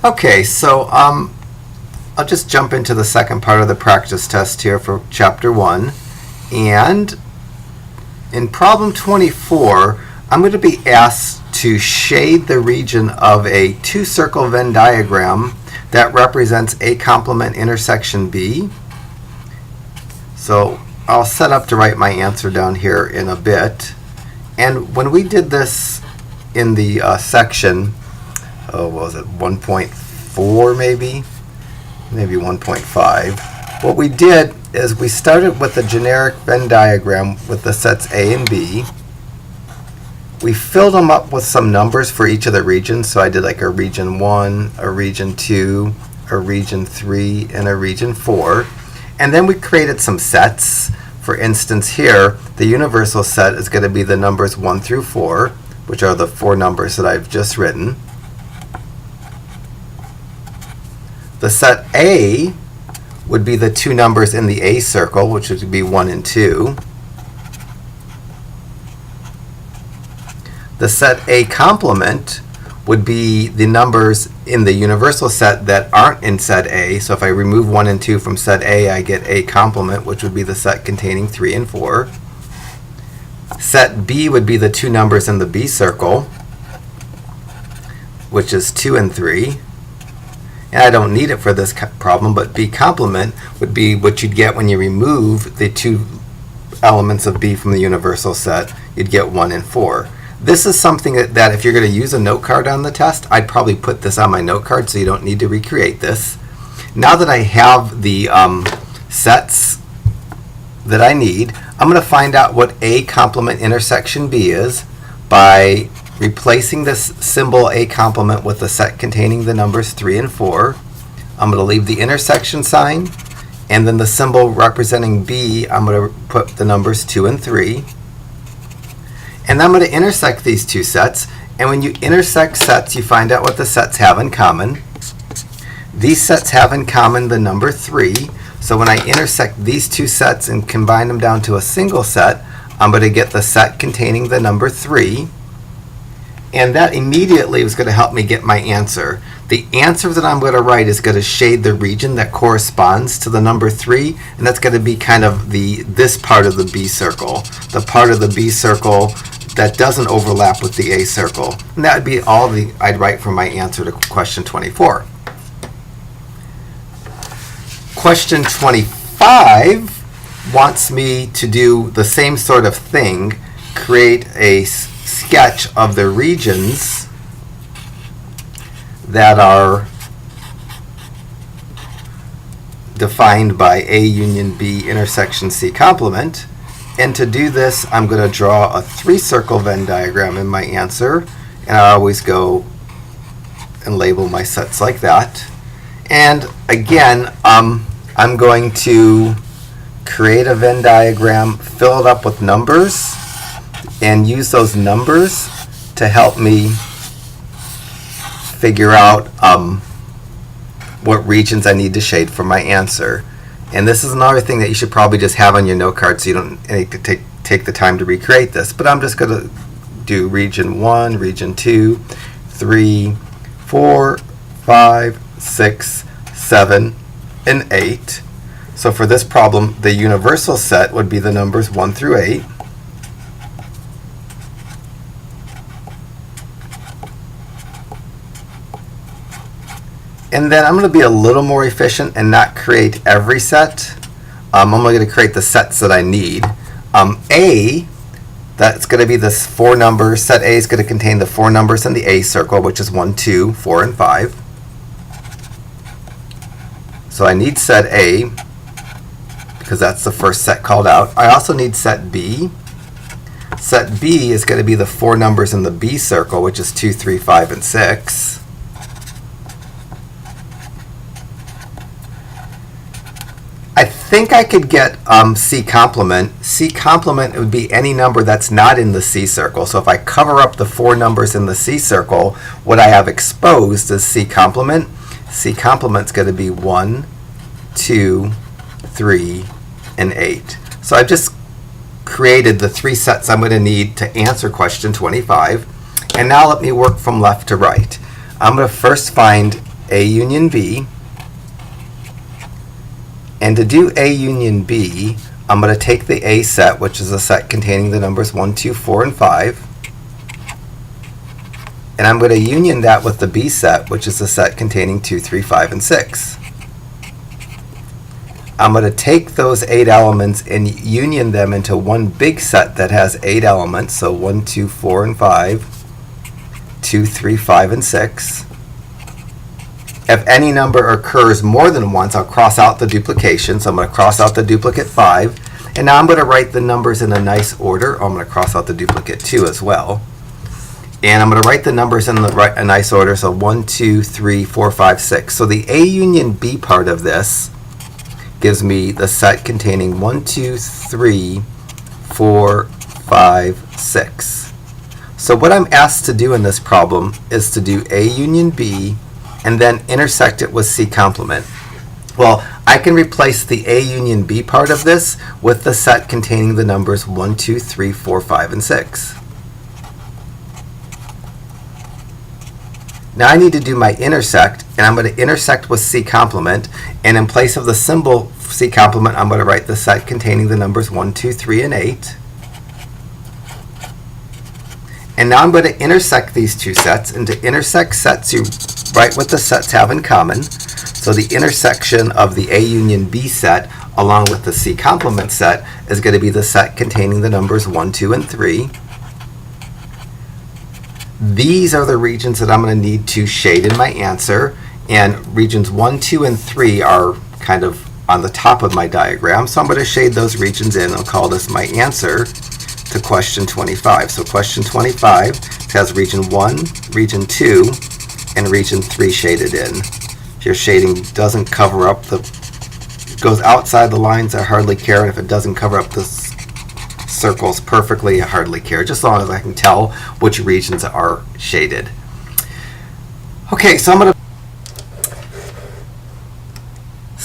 Okay, so I'll just jump into the second part of the practice test here for Chapter 1. And in problem 24, I'm going to be asked to shade the region of a two-circle Venn diagram that represents A complement intersection B. So I'll set up to write my answer down here in a bit. And when we did this in the section, what was it, 1.4 maybe 1.5, what we did is we started with a generic Venn diagram with the sets A and B. We filled them up with some numbers for each of the regions, so I did like a region 1, a region 2, a region 3, and a region 4. And then we created some sets. For instance here, the universal set is going to be the numbers 1 through 4, which are the 4 numbers that I've just written. The set A would be the 2 numbers in the A circle, which would be 1 and 2. The set A complement would be the numbers in the universal set that aren't in set A. So if I remove 1 and 2 from set A, I get A complement, which would be the set containing 3 and 4. Set B would be the 2 numbers in the B circle, which is 2 and 3. And I don't need it for this problem, but B complement would be what you'd get when you remove the 2 elements of B from the universal set. You'd get 1 and 4. This is something that if you're going to use a note card on the test, I'd probably put this on my note card so you don't need to recreate this. Now that I have the sets that I need, I'm going to find out what A complement intersection B is by replacing this symbol A complement with the set containing the numbers 3 and 4. I'm going to leave the intersection sign, and then the symbol representing B, I'm going to put the numbers 2 and 3. And I'm going to intersect these 2 sets, and when you intersect sets, you find out what the sets have in common. These sets have in common the number 3, so when I intersect these 2 sets and combine them down to a single set, I'm going to get the set containing the number 3. And that immediately is going to help me get my answer. The answer that I'm going to write is going to shade the region that corresponds to the number 3, and that's going to be kind of this part of the B circle, the part of the B circle that doesn't overlap with the A circle. And that would be all I'd write for my answer to question 24. Question 25 wants me to do the same sort of thing, create a sketch of the regions that are defined by A union B intersection C complement. And to do this, I'm going to draw a 3-circle Venn diagram in my answer, and I always go and label my sets like that. And again, I'm going to create a Venn diagram, fill it up with numbers, and use those numbers to help me figure out what regions I need to shade for my answer. And this is another thing that you should probably just have on your note card so you don't need to take the time to recreate this. But I'm just going to do region 1, region 2, 3, 4, 5, 6, 7, and 8. So for this problem, the universal set would be the numbers 1 through 8. And then I'm going to be a little more efficient and not create every set. I'm only going to create the sets that I need. A, that's going to be this 4 numbers. Set A is going to contain the 4 numbers in the A circle, which is 1, 2, 4, and 5. So I need set A because that's the first set called out. I also need set B. Set B is going to be the 4 numbers in the B circle, which is 2, 3, 5, and 6. I think I could get C complement. C complement would be any number that's not in the C circle. So if I cover up the 4 numbers in the C circle, what I have exposed is C complement. C complement is going to be 1, 2, 3, and 8. So I've just created the 3 sets I'm going to need to answer question 25. And now let me work from left to right. I'm going to first find A union B. And to do A union B, I'm going to take the A set, which is a set containing the numbers 1, 2, 4, and 5. And I'm going to union that with the B set, which is a set containing 2, 3, 5, and 6. I'm going to take those 8 elements and union them into one big set that has 8 elements, so 1, 2, 4, and 5, 2, 3, 5, and 6. If any number occurs more than once, I'll cross out the duplication. So I'm going to cross out the duplicate 5. And now I'm going to write the numbers in a nice order. I'm going to cross out the duplicate 2 as well. And I'm going to write the numbers in a nice order. So 1, 2, 3, 4, 5, 6. So the A union B part of this gives me the set containing 1, 2, 3, 4, 5, 6. So what I'm asked to do in this problem is to do A union B and then intersect it with C complement. Well, I can replace the A union B part of this with the set containing the numbers 1, 2, 3, 4, 5, and 6. Now I need to do my intersect, and I'm going to intersect with C complement, and in place of the symbol C complement, I'm going to write the set containing the numbers 1, 2, 3, and 8. And now I'm going to intersect these two sets, and to intersect sets, you write what the sets have in common. So the intersection of the A union B set along with the C complement set is going to be the set containing the numbers 1, 2, and 3. These are the regions that I'm going to need to shade in my answer, and regions 1, 2, and 3 are kind of on the top of my diagram, so I'm going to shade those regions in. I'll call this my answer to question 25. So question 25 has region 1, region 2, and region 3 shaded in. If your shading doesn't cover up goes outside the lines, I hardly care, and if it doesn't cover up the circles perfectly, I hardly care, just as long as I can tell which regions are shaded. Okay, so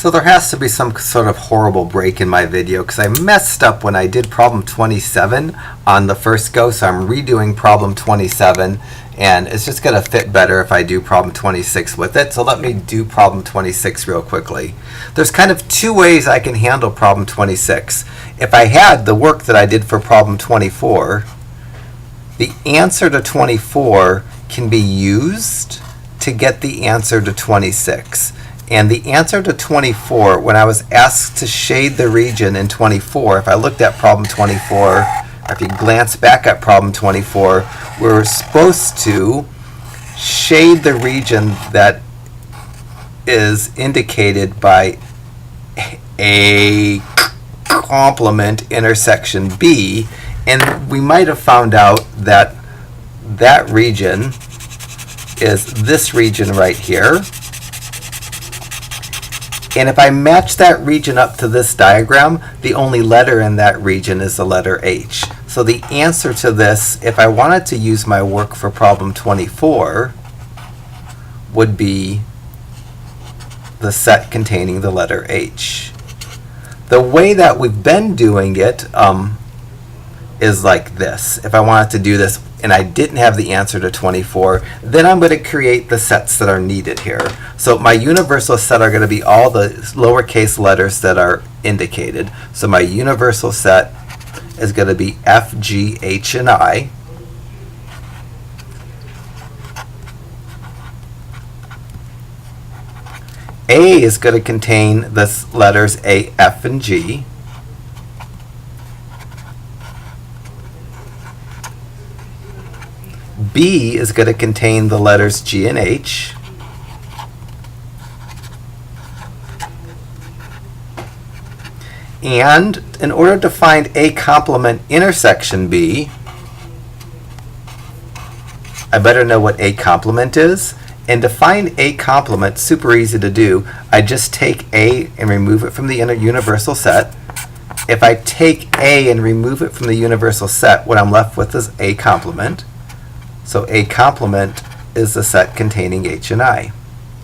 So there has to be some sort of horrible break in my video because I messed up when I did problem 27 on the first go, so I'm redoing problem 27, and it's just going to fit better if I do problem 26 with it. So let me do problem 26 real quickly. There's kind of two ways I can handle problem 26. If I had the work that I did for problem 24, the answer to 24 can be used to get the answer to 26. And the answer to 24, when I was asked to shade the region in 24, if I looked at problem 24, or if you glance back at problem 24, we're supposed to shade the region that is indicated by a complement intersection B, and we might have found out that that region is this region right here. And if I match that region up to this diagram, the only letter in that region is the letter H. So the answer to this, if I wanted to use my work for problem 24, would be the set containing the letter H. The way that we've been doing it is like this. If I wanted to do this and I didn't have the answer to 24, then I'm going to create the sets that are needed here. So my universal set are going to be all the lowercase letters that are indicated. So my universal set is going to be F, G, H, and I. A is going to contain the letters A, F, and G. B is going to contain the letters G and H. And in order to find A complement intersection B, I better know what A complement is. And to find A complement, super easy to do. I just take A and remove it from the universal set. If I take A and remove it from the universal set, what I'm left with is A complement. So A complement is the set containing H and I.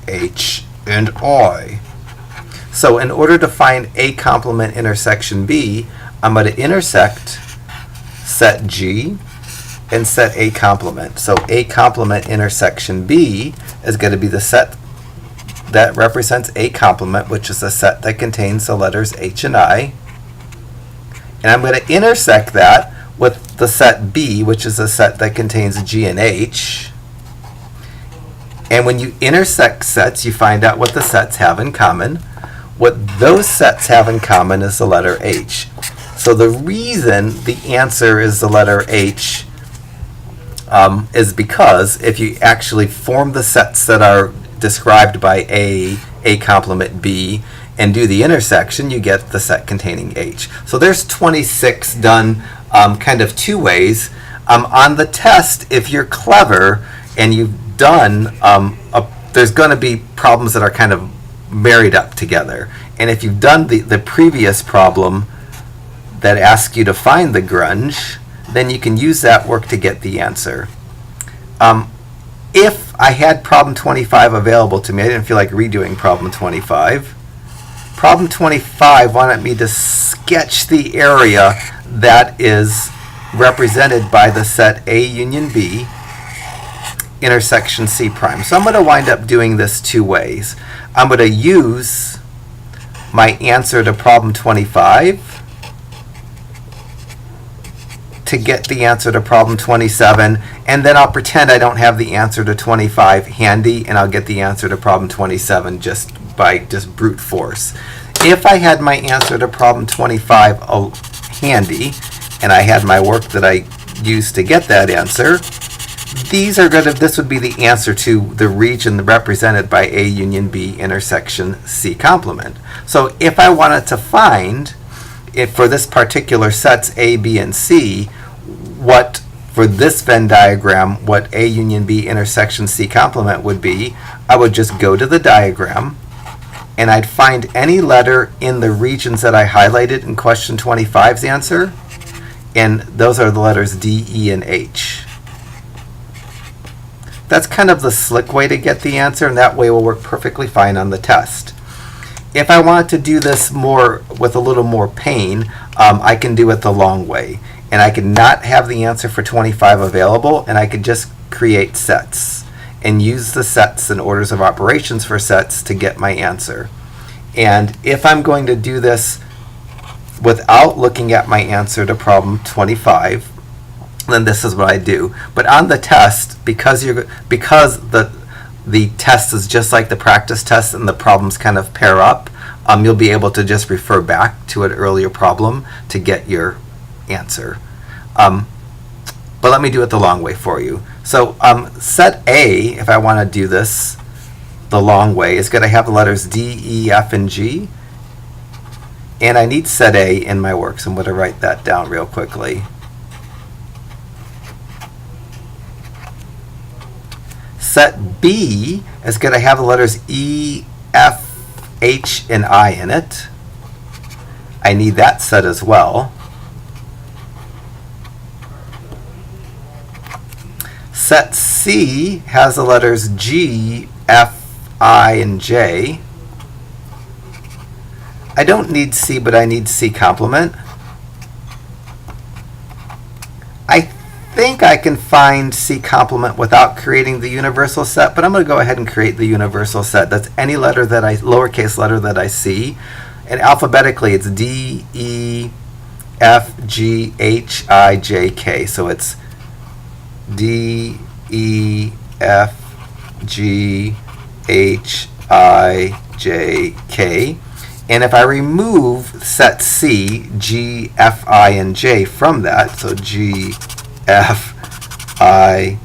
H and I. So in order to find A complement intersection B, I'm going to intersect set G and set A complement. So A complement intersection B is going to be the set that represents A complement, which is a set that contains the letters H and I. And I'm going to intersect that with the set B, which is a set that contains G and H. And when you intersect sets, you find out what the sets have in common. What those sets have in common is the letter H. So the reason the answer is the letter H is because if you actually form the sets that are described by A complement B, and do the intersection, you get the set containing H. So there's 26 done kind of two ways. On the test, if you're clever and you've done, there's going to be problems that are kind of married up together. And if you've done the previous problem that asks you to find the grunge, then you can use that work to get the answer. If I had problem 25 available to me, I didn't feel like redoing problem 25. Problem 25 wanted me to sketch the area that is represented by the set A union B intersection C prime. So I'm going to wind up doing this two ways. I'm going to use my answer to problem 25 to get the answer to problem 27, and then I'll pretend I don't have the answer to 25 handy, and I'll get the answer to problem 27 just by brute force. If I had my answer to problem 25 handy, and I had my work that I used to get that answer, this would be the answer to the region represented by A union B intersection C complement. So if I wanted to find, if for this particular sets A, B, and C, what for this Venn diagram, what A union B intersection C complement would be, I would just go to the diagram and I'd find any letter in the regions that I highlighted in question 25's answer, and those are the letters D, E, and H. That's kind of the slick way to get the answer, and that way will work perfectly fine on the test. If I want to do this more with a little more pain, I can do it the long way. And I can not have the answer for 25 available, and I could just create sets and use the sets and orders of operations for sets to get my answer. And if I'm going to do this without looking at my answer to problem 25, then this is what I do. But on the test, because the test is just like the practice test and the problems kind of pair up, you'll be able to just refer back to an earlier problem to get your answer. But let me do it the long way for you. So set A, if I want to do this the long way, is going to have the letters D, E, F, and G. And I need set A in my work, so I'm going to write that down real quickly. Set B is going to have the letters E, F, H, and I in it. I need that set as well. Set C has the letters G, F, I, and J. I don't need C, but I need C complement. I think I can find C complement without creating the universal set, but I'm going to go ahead and create the universal set. That's any lowercase letter that I see. And alphabetically, it's D, E, F, G, H, I, J, K. So it's D, E, F, G, H, I, J, K. And if I remove set C, G, F, I, and J from that, so G, F, I,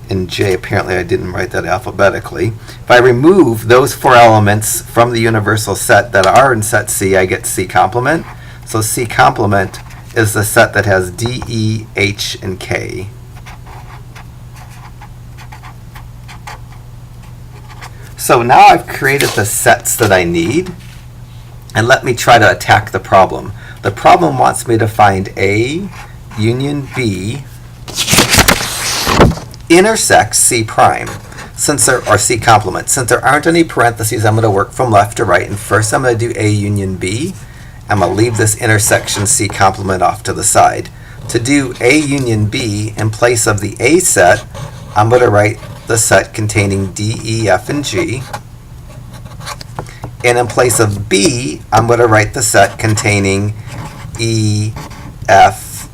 and J, apparently I didn't write that alphabetically. If I remove those four elements from the universal set that are in set C, I get C complement. So C complement is the set that has D, E, H, and K. So now I've created the sets that I need, and let me try to attack the problem. The problem wants me to find A union B intersects C prime, or C complement. Since there aren't any parentheses, I'm going to work from left to right, and first I'm going to do A union B. I'm going to leave this intersection C complement off to the side. To do A union B, in place of the A set, I'm going to write the set containing D, E, F, and G. And in place of B, I'm going to write the set containing E, F,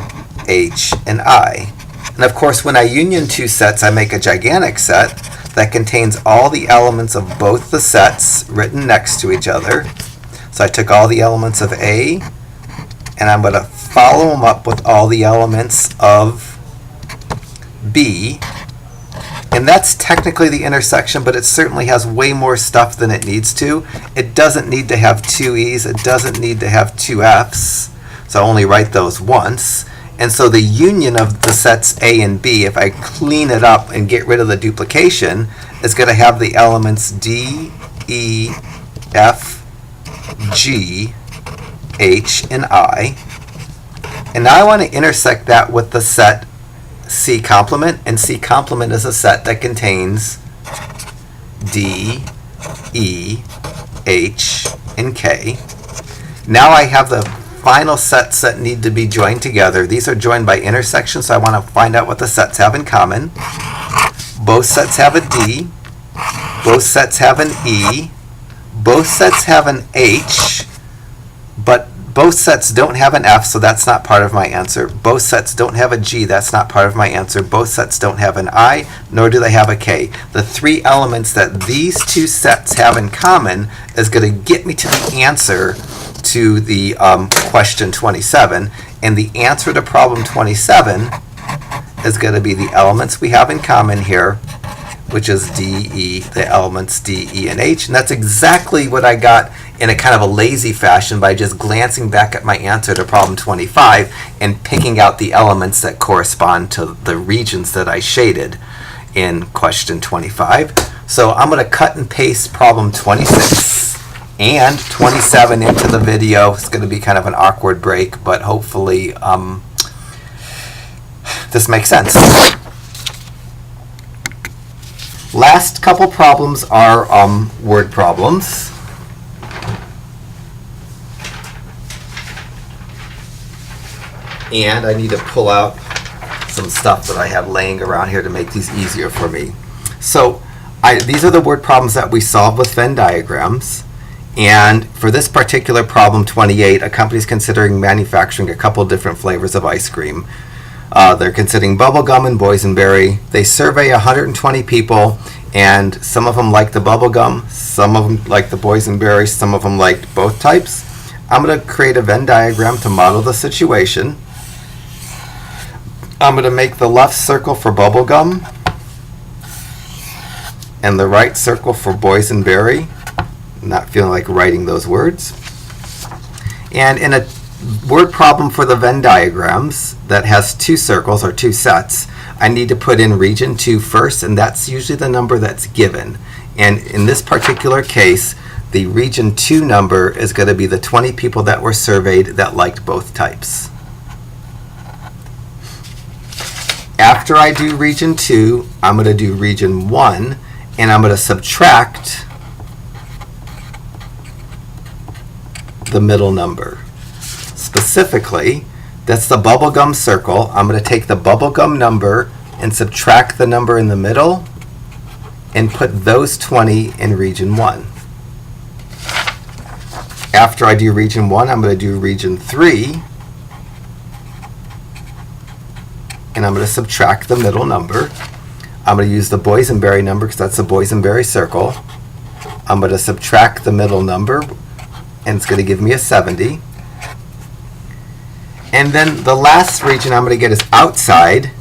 H, and I. And of course, when I union two sets, I make a gigantic set that contains all the elements of both the sets written next to each other. So I took all the elements of A, and I'm going to follow them up with all the elements of B. And that's technically the intersection, but it certainly has way more stuff than it needs to. It doesn't need to have two E's. It doesn't need to have two F's. So I only write those once. And so the union of the sets A and B, if I clean it up and get rid of the duplication, is going to have the elements D, E, F, G, H, and I. And now I want to intersect that with the set C complement, and C complement is a set that contains D, E, H, and K. Now I have the final sets that need to be joined together. These are joined by intersection, so I want to find out what the sets have in common. Both sets have a D. Both sets have an E. Both sets have an H, but both sets don't have an F, so that's not part of my answer. Both sets don't have a G, that's not part of my answer. Both sets don't have an I, nor do they have a K. The three elements that these two sets have in common is going to get me to the answer to the question 27. And the answer to problem 27 is going to be the elements we have in common here, which is D, E, the elements D, E, and H. And that's exactly what I got in a kind of a lazy fashion by just glancing back at my answer to problem 25 and picking out the elements that correspond to the regions that I shaded in question 25. So I'm going to cut and paste problem 26 and 27 into the video. It's going to be kind of an awkward break, but hopefully this makes sense. Last couple problems are word problems. And I need to pull out some stuff that I have laying around here to make these easier for me. So these are the word problems that we solved with Venn diagrams. And for this particular problem 28, a company is considering manufacturing a couple different flavors of ice cream. They're considering bubblegum and boysenberry. They survey 120 people, and some of them like the bubblegum, some of them like the boysenberry, some of them liked both types. I'm going to create a Venn diagram to model the situation. I'm going to make the left circle for bubblegum and the right circle for boysenberry. Not feeling like writing those words. And in a word problem for the Venn diagrams that has two circles or two sets, I need to put in region 2 first, and that's usually the number that's given. And in this particular case, the region 2 number is going to be the 20 people that were surveyed that liked both types. After I do region 2, I'm going to do region 1, and I'm going to subtract the middle number. Specifically, that's the bubblegum circle. I'm going to take the bubblegum number and subtract the number in the middle and put those 20 in region 1. After I do region 1, I'm going to do region 3, and I'm going to subtract the middle number. I'm going to use the boysenberry number because that's the boysenberry circle. I'm going to subtract the middle number, and it's going to give me a 70. And then the last region I'm going to get is outside.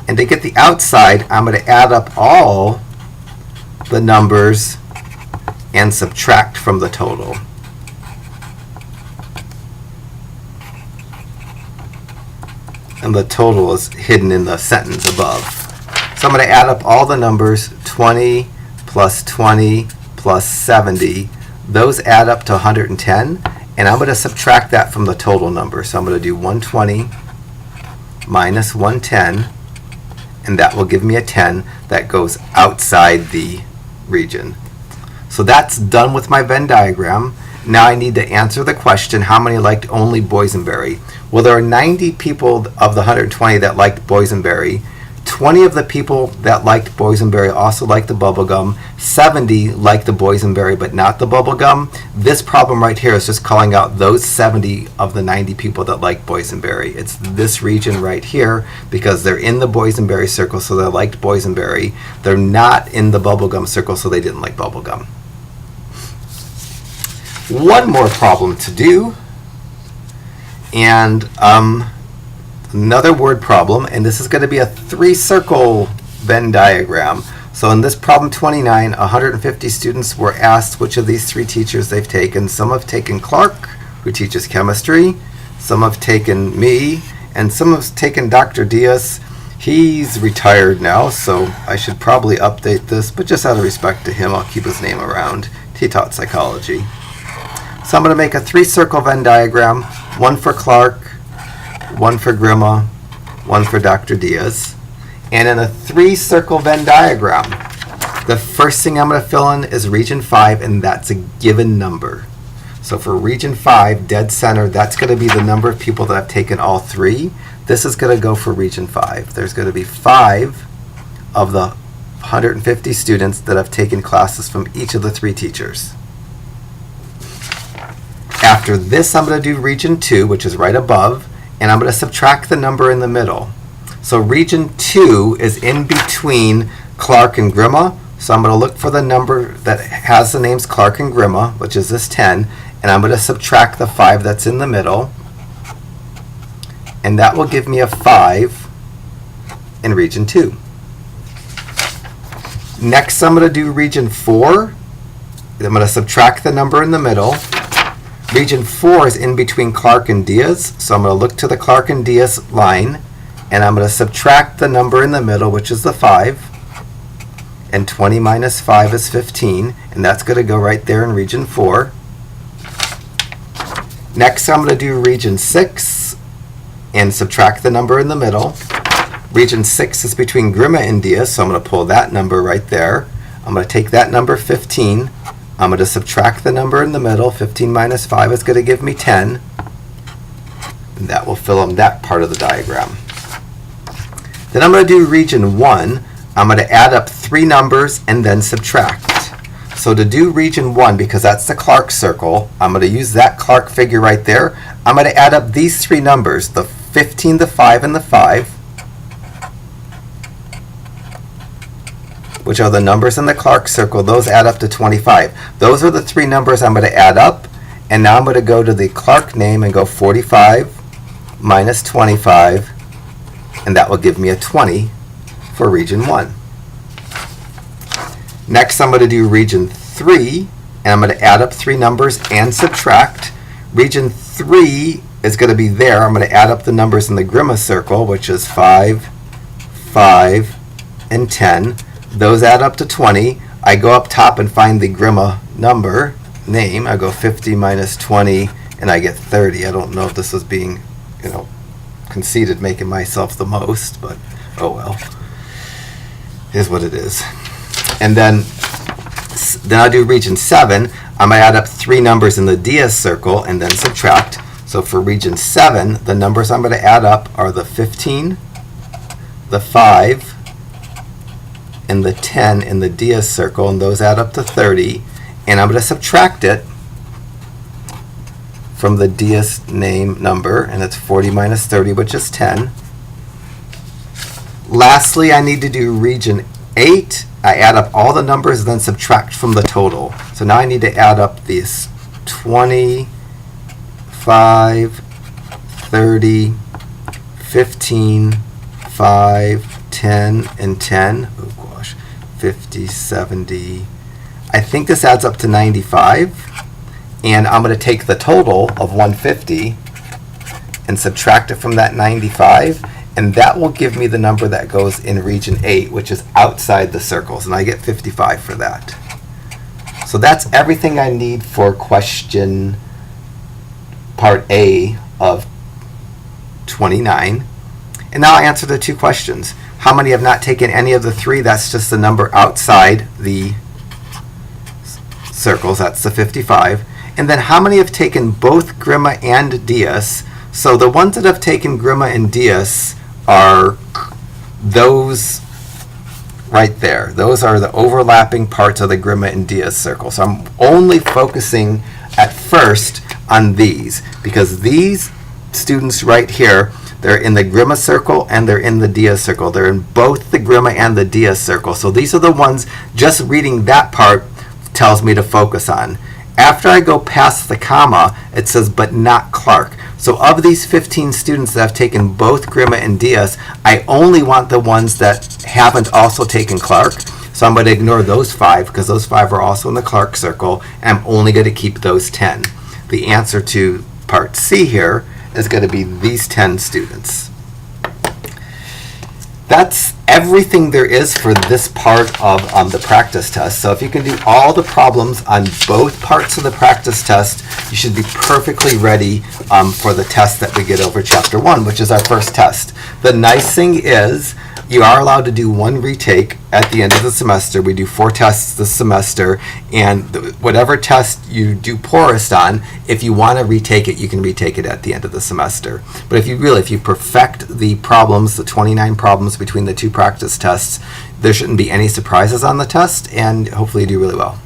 And to get the outside, I'm going to add up all the numbers and subtract from the total. And the total is hidden in the sentence above. So I'm going to add up all the numbers, 20 plus 20 plus 70. Those add up to 110, and I'm going to subtract that from the total number. So I'm going to do 120 minus 110, and that will give me a 10 that goes outside the region. So that's done with my Venn diagram. Now I need to answer the question, how many liked only boysenberry? Well, there are 90 people of the 120 that liked boysenberry. 20 of the people that liked boysenberry also liked the bubblegum. 70 liked the boysenberry but not the bubblegum. This problem right here is just calling out those 70 of the 90 people that like boysenberry. It's this region right here because they're in the boysenberry circle, so they liked boysenberry. They're not in the bubblegum circle, so they didn't like bubblegum. One more problem to do, and another word problem, and this is going to be a 3-circle Venn diagram. So in this problem 29, 150 students were asked which of these 3 teachers they've taken. Some have taken Clark, who teaches chemistry, some have taken me, and some have taken Dr. Diaz. He's retired now, so I should probably update this, but just out of respect to him, I'll keep his name around. He taught psychology. So I'm going to make a 3-circle Venn diagram, one for Clark, one for Grima, one for Dr. Diaz. And in a 3-circle Venn diagram, the first thing I'm going to fill in is region 5, and that's a given number. So for region 5, dead center, that's going to be the number of people that have taken all 3. This is going to go for region 5. There's going to be 5 of the 150 students that have taken classes from each of the 3 teachers. After this, I'm going to do region 2, which is right above, and I'm going to subtract the number in the middle. So region 2 is in between Clark and Grima, so I'm going to look for the number that has the names Clark and Grima, which is this 10, and I'm going to subtract the 5 that's in the middle, and that will give me a 5 in region 2. Next, I'm going to do region 4. I'm going to subtract the number in the middle. Region 4 is in between Clark and Diaz, so I'm going to look to the Clark and Diaz line, and I'm going to subtract the number in the middle, which is the 5, and 20 minus 5 is 15, and that's going to go right there in region 4. Next, I'm going to do region 6 and subtract the number in the middle. Region 6 is between Grima and Diaz, so I'm going to pull that number right there. I'm going to take that number 15. I'm going to subtract the number in the middle. 15 minus 5 is going to give me 10. And that will fill in that part of the diagram. Then I'm going to do region 1. I'm going to add up 3 numbers and then subtract. So to do region 1, because that's the Clark circle, I'm going to use that Clark figure right there. I'm going to add up these 3 numbers, the 15, the 5, and the 5, which are the numbers in the Clark circle. Those add up to 25. Those are the 3 numbers I'm going to add up. And now I'm going to go to the Clark name and go 45 minus 25, and that will give me a 20 for region 1. Next, I'm going to do region 3, and I'm going to add up 3 numbers and subtract. Region 3 is going to be there. I'm going to add up the numbers in the Grima circle, which is 5, 5, and 10. Those add up to 20. I go up top and find the Grima number name. I go 50 minus 20, and I get 30. I don't know if this was being, conceited, making myself the most, but oh well. Here's what it is. And then I'll do region 7. I'm going to add up 3 numbers in the Diaz circle and then subtract. So for region 7, the numbers I'm going to add up are the 15, the 5, and the 10 in the Diaz circle, and those add up to 30. And I'm going to subtract it from the Diaz name number, and it's 40 minus 30, which is 10. Lastly, I need to do region 8. I add up all the numbers and then subtract from the total. So now I need to add up these 20, 5, 30, 15, 5, 10, and 10. Oh gosh, 50, 70. I think this adds up to 95. And I'm going to take the total of 150 and subtract it from that 95. And that will give me the number that goes in region 8, which is outside the circles. And I get 55 for that. So that's everything I need for question part A of 29. And now I'll answer the 2 questions. How many have not taken any of the 3? That's just the number outside the circles. That's the 55. And then how many have taken both Grima and Diaz? So the ones that have taken Grima and Diaz are those right there, those are the overlapping parts of the Grimmett and Diaz circle. So I'm only focusing at first on these, because these students right here, they're in the Grimmett circle and they're in the Diaz circle. They're in both the Grimmett and the Diaz circle. So these are the ones, just reading that part tells me to focus on. After I go past the comma, it says, but not Clark. So of these 15 students that have taken both Grimmett and Diaz, I only want the ones that haven't also taken Clark. So I'm going to ignore those 5 because those 5 are also in the Clark circle, and I'm only going to keep those 10. The answer to part C here is going to be these 10 students. That's everything there is for this part of the practice test. So if you can do all the problems on both parts of the practice test, you should be perfectly ready for the test that we get over Chapter 1, which is our first test. The nice thing is you are allowed to do 1 retake at the end of the semester. We do 4 tests this semester, and whatever test you do poorest on, if you want to retake it, you can retake it at the end of the semester. But if you perfect the problems, the 29 problems between the 2 practice tests, there shouldn't be any surprises on the test, and hopefully you do really well.